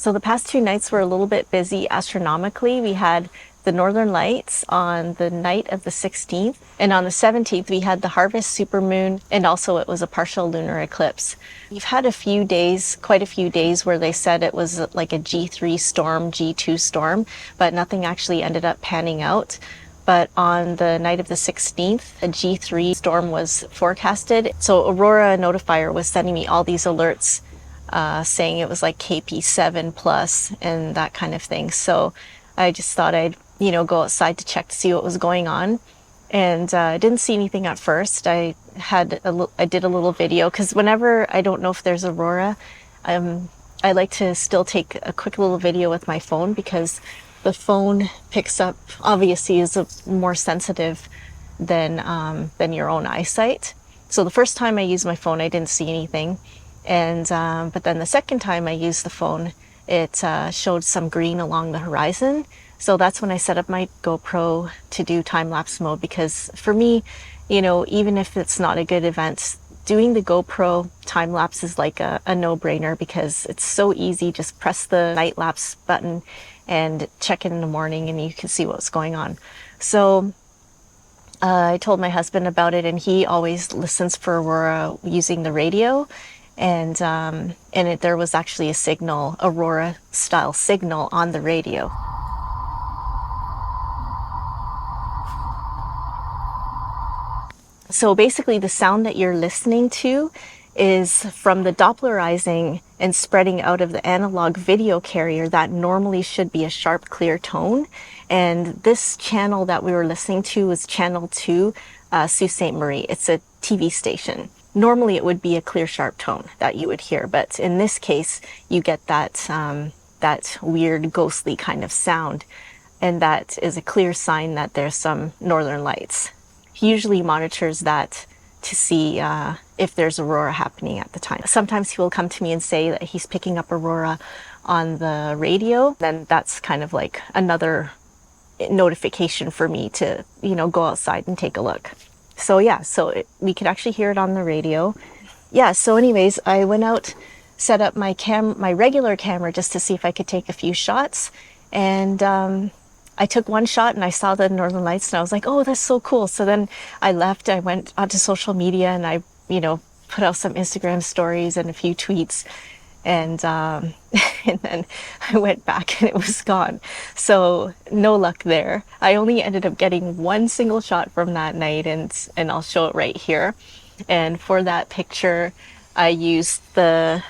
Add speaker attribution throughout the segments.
Speaker 1: So the past 2 nights were a little bit busy astronomically. We had the Northern Lights on the night of the 16th, and on the 17th we had the harvest supermoon, and also it was a partial lunar eclipse. We've had a few days, quite a few days, where they said it was like a G3 storm, G2 storm, but nothing actually ended up panning out. But on the night of the 16th, a G3 storm was forecasted. So Aurora notifier was sending me all these alerts saying it was like KP7 plus and that kind of thing. So I just thought I'd, go outside to check to see what was going on. And I didn't see anything at first. I did a little video because whenever I don't know if there's Aurora, I like to still take a quick little video with my phone because the phone picks up, obviously is more sensitive than your own eyesight. So the first time I used my phone, I didn't see anything. And but then the second time I used the phone, it showed some green along the horizon. So that's when I set up my GoPro to do time-lapse mode, because for me, even if it's not a good event, doing the GoPro time-lapse is like a no-brainer because it's so easy. Just press the night lapse button and check it in the morning and you can see what's going on. So I told my husband about it, and he always listens for Aurora using the radio. And there was actually a signal, Aurora style signal on the radio. So basically the sound that you're listening to is from the Dopplerizing and spreading out of the analog video carrier that normally should be a sharp, clear tone. And this channel that we were listening to was channel 2, Sault Ste. Marie. It's a TV station. Normally it would be a clear, sharp tone that you would hear, but in this case, you get that weird, ghostly kind of sound. And that is a clear sign that there's some northern lights. He usually monitors that to see if there's Aurora happening at the time. Sometimes he will come to me and say that he's picking up Aurora on the radio. Then that's kind of like another notification for me to, go outside and take a look. So yeah, we could actually hear it on the radio. Yeah, so anyways, I went out, set up my regular camera just to see if I could take a few shots. And I took one shot and I saw the northern lights and I was like, oh, that's so cool. So then I left, I went onto social media and I, put out some Instagram stories and a few tweets. And and then I went back and it was gone. So no luck there. I only ended up getting one single shot from that night, and I'll show it right here. And for that picture, I used this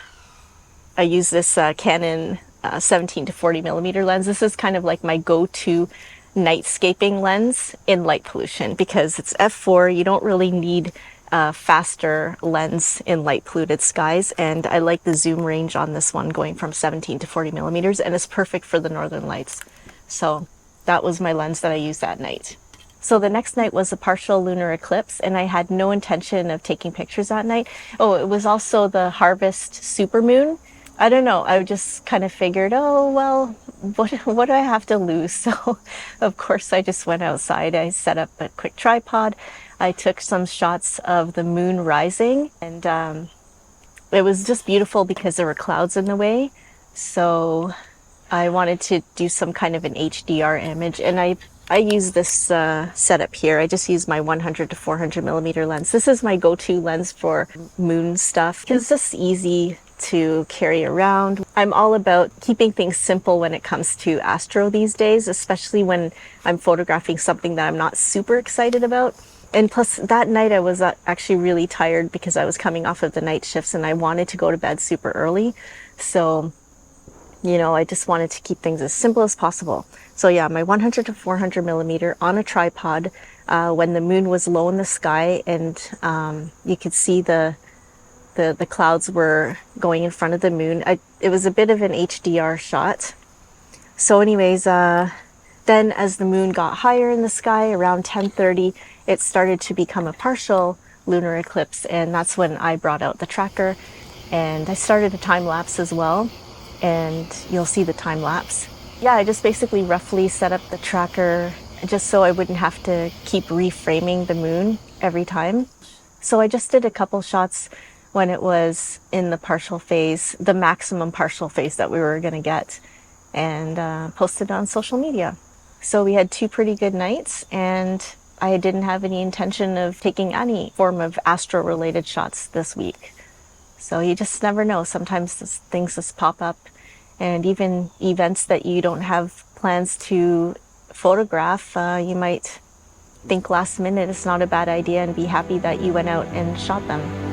Speaker 1: Canon 17 to 40 millimeter lens. This is kind of like my go-to nightscaping lens in light pollution because it's f4. You don't really need a faster lens in light polluted skies, and I like the zoom range on this one going from 17 to 40 millimeters, and it's perfect for the northern lights. So that was my lens that I used that night. So the next night was a partial lunar eclipse, and I had no intention of taking pictures that night. Oh, it was also the harvest supermoon. I don't know, I just kind of figured, oh, well, what do I have to lose? So of course I just went outside. I set up a quick tripod. I took some shots of the moon rising, and it was just beautiful because there were clouds in the way. So I wanted to do some kind of an HDR image, and I use this setup here. I just use my 100 to 400 millimeter lens. This is my go-to lens for moon stuff. It's just easy to carry around. I'm all about keeping things simple when it comes to astro these days, especially when I'm photographing something that I'm not super excited about. And plus that night I was actually really tired because I was coming off of the night shifts and I wanted to go to bed super early. So, I just wanted to keep things as simple as possible. So yeah, my 100 to 400 millimeter on a tripod when the moon was low in the sky, and you could see the clouds were going in front of the moon. It was a bit of an HDR shot. So anyways, then as the moon got higher in the sky around 10:30, it started to become a partial lunar eclipse, and that's when I brought out the tracker and I started a time lapse as well, and you'll see the time lapse. Yeah, I just basically roughly set up the tracker just so I wouldn't have to keep reframing the moon every time. So I just did a couple shots when it was in the partial phase, the maximum partial phase that we were going to get, and posted on social media. So we had 2 pretty good nights, and I didn't have any intention of taking any form of astro-related shots this week. So you just never know. Sometimes things just pop up, and even events that you don't have plans to photograph, you might think last minute it's not a bad idea and be happy that you went out and shot them.